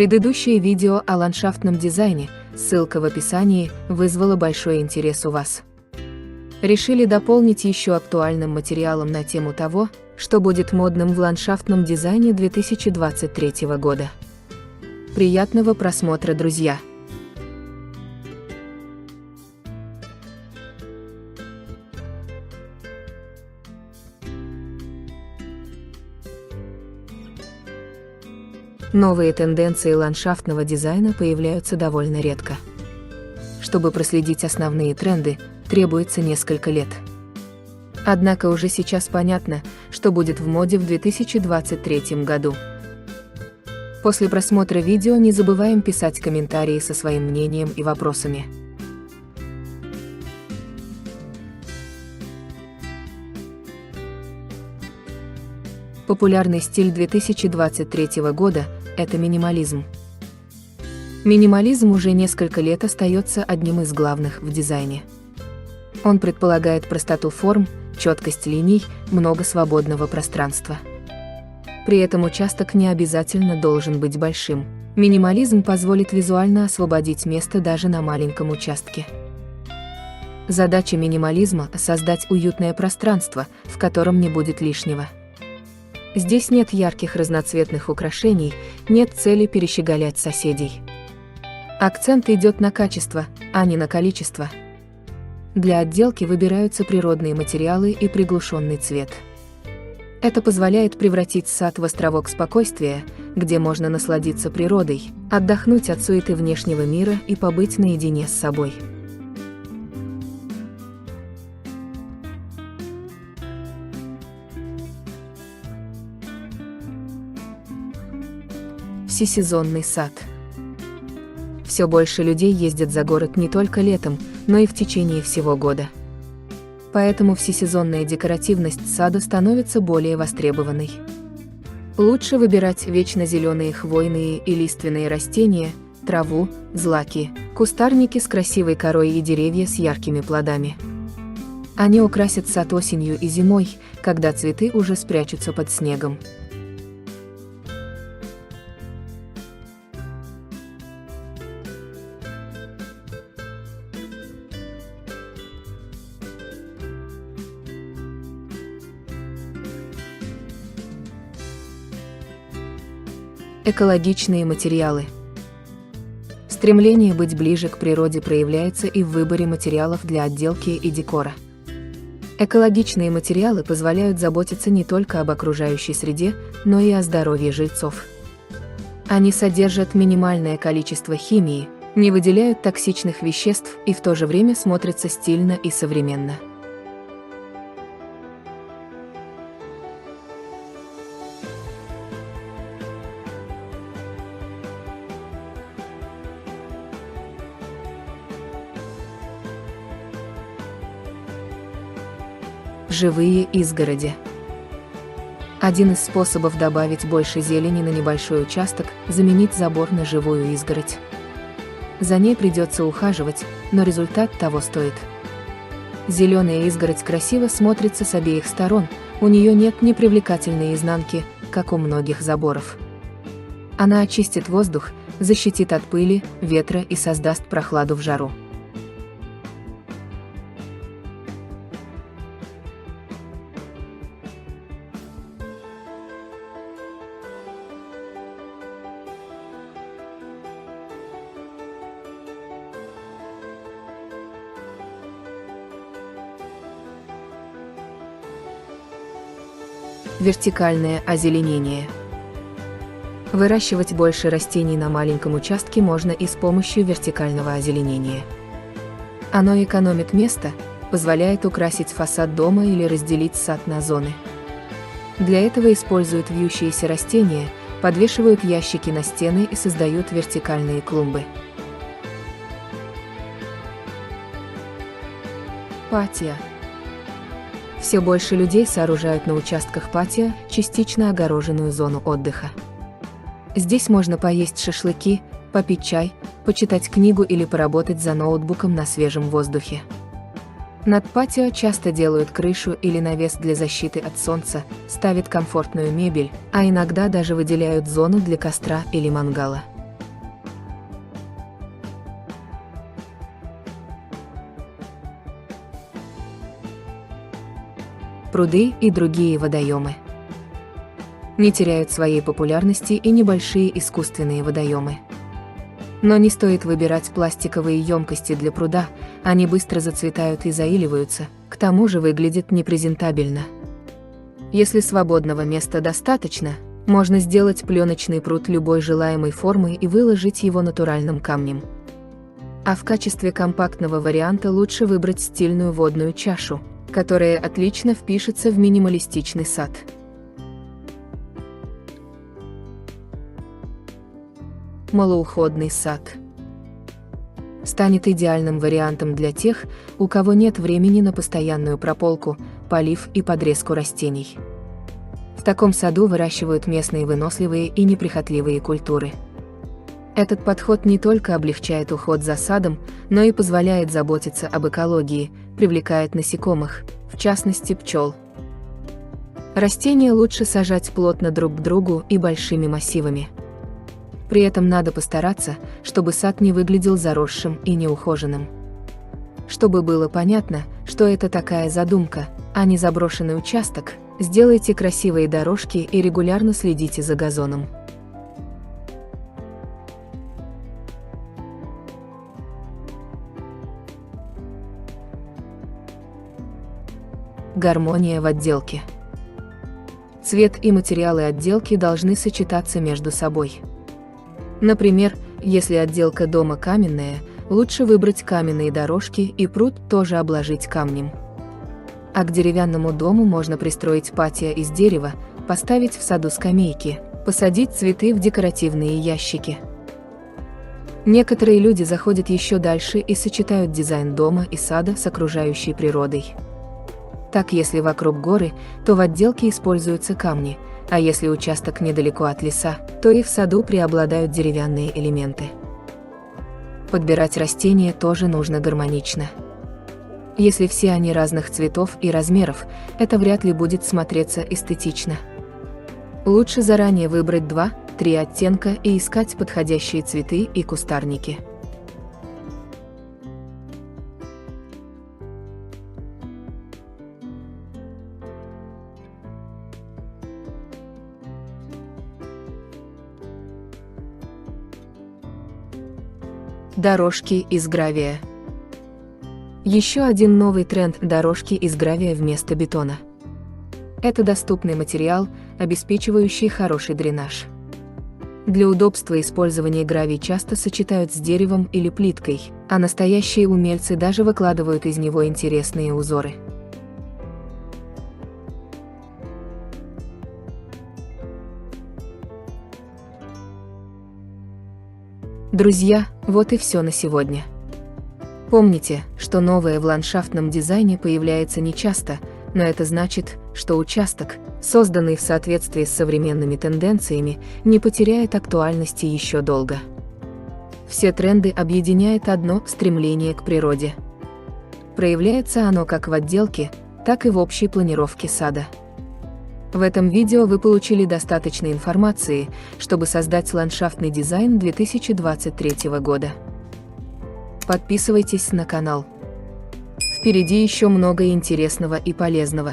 Предыдущее видео о ландшафтном дизайне, ссылка в описании, вызвало большой интерес у вас. Решили дополнить еще актуальным материалом на тему того, что будет модным в ландшафтном дизайне 2023 года. Приятного просмотра, друзья! Новые тенденции ландшафтного дизайна появляются довольно редко. Чтобы проследить основные тренды, требуется несколько лет. Однако уже сейчас понятно, что будет в моде в 2023 году. После просмотра видео не забываем писать комментарии со своим мнением и вопросами. Популярный стиль 2023 года – это минимализм. Минимализм уже несколько лет остается одним из главных в дизайне. Он предполагает простоту форм, четкость линий, много свободного пространства. При этом участок не обязательно должен быть большим. Минимализм позволит визуально освободить место даже на маленьком участке. Задача минимализма – создать уютное пространство, в котором не будет лишнего. Здесь нет ярких разноцветных украшений, нет цели перещеголять соседей. Акцент идет на качество, а не на количество. Для отделки выбираются природные материалы и приглушенный цвет. Это позволяет превратить сад в островок спокойствия, где можно насладиться природой, отдохнуть от суеты внешнего мира и побыть наедине с собой. Всесезонный сад. Все больше людей ездят за город не только летом, но и в течение всего года. Поэтому всесезонная декоративность сада становится более востребованной. Лучше выбирать вечно зеленые хвойные и лиственные растения, траву, злаки, кустарники с красивой корой и деревья с яркими плодами. Они украсят сад осенью и зимой, когда цветы уже спрячутся под снегом. Экологичные материалы. Стремление быть ближе к природе проявляется и в выборе материалов для отделки и декора. Экологичные материалы позволяют заботиться не только об окружающей среде, но и о здоровье жильцов. Они содержат минимальное количество химии, не выделяют токсичных веществ и в то же время смотрятся стильно и современно. Живые изгороди. Один из способов добавить больше зелени на небольшой участок – заменить забор на живую изгородь. За ней придется ухаживать, но результат того стоит. Зеленая изгородь красиво смотрится с обеих сторон, у нее нет непривлекательной изнанки, как у многих заборов. Она очистит воздух, защитит от пыли, ветра и создаст прохладу в жару. Вертикальное озеленение. Выращивать больше растений на маленьком участке можно и с помощью вертикального озеленения. Оно экономит место, позволяет украсить фасад дома или разделить сад на зоны. Для этого используют вьющиеся растения, подвешивают ящики на стены и создают вертикальные клумбы. Патио. Все больше людей сооружают на участках патио частично огороженную зону отдыха. Здесь можно поесть шашлыки, попить чай, почитать книгу или поработать за ноутбуком на свежем воздухе. Над патио часто делают крышу или навес для защиты от солнца, ставят комфортную мебель, а иногда даже выделяют зону для костра или мангала. пруды и другие водоемы. Не теряют своей популярности и небольшие искусственные водоемы. Но не стоит выбирать пластиковые емкости для пруда, они быстро зацветают и заиливаются, к тому же выглядят непрезентабельно. Если свободного места достаточно, можно сделать пленочный пруд любой желаемой формы и выложить его натуральным камнем. А в качестве компактного варианта лучше выбрать стильную водную чашу, которая отлично впишется в минималистичный сад. Малоуходный сад станет идеальным вариантом для тех, у кого нет времени на постоянную прополку, полив и подрезку растений. В таком саду выращивают местные выносливые и неприхотливые культуры. Этот подход не только облегчает уход за садом, но и позволяет заботиться об экологии, привлекает насекомых, в частности пчел. Растения лучше сажать плотно друг к другу и большими массивами. При этом надо постараться, чтобы сад не выглядел заросшим и неухоженным. Чтобы было понятно, что это такая задумка, а не заброшенный участок, сделайте красивые дорожки и регулярно следите за газоном. Гармония в отделке. Цвет и материалы отделки должны сочетаться между собой. Например, если отделка дома каменная, лучше выбрать каменные дорожки и пруд тоже обложить камнем. А к деревянному дому можно пристроить патио из дерева, поставить в саду скамейки, посадить цветы в декоративные ящики. Некоторые люди заходят еще дальше и сочетают дизайн дома и сада с окружающей природой. Так, если вокруг горы, то в отделке используются камни, а если участок недалеко от леса, то и в саду преобладают деревянные элементы. Подбирать растения тоже нужно гармонично. Если все они разных цветов и размеров, это вряд ли будет смотреться эстетично. Лучше заранее выбрать 2-3 оттенка и искать подходящие цветы и кустарники. Дорожки из гравия. Еще один новый тренд – дорожки из гравия вместо бетона. Это доступный материал, обеспечивающий хороший дренаж. Для удобства использования гравий часто сочетают с деревом или плиткой, а настоящие умельцы даже выкладывают из него интересные узоры. Друзья, вот и все на сегодня. Помните, что новое в ландшафтном дизайне появляется нечасто, но это значит, что участок, созданный в соответствии с современными тенденциями, не потеряет актуальности еще долго. Все тренды объединяет одно – стремление к природе. Проявляется оно как в отделке, так и в общей планировке сада. В этом видео вы получили достаточно информации, чтобы создать ландшафтный дизайн 2023 года. Подписывайтесь на канал. Впереди еще много интересного и полезного.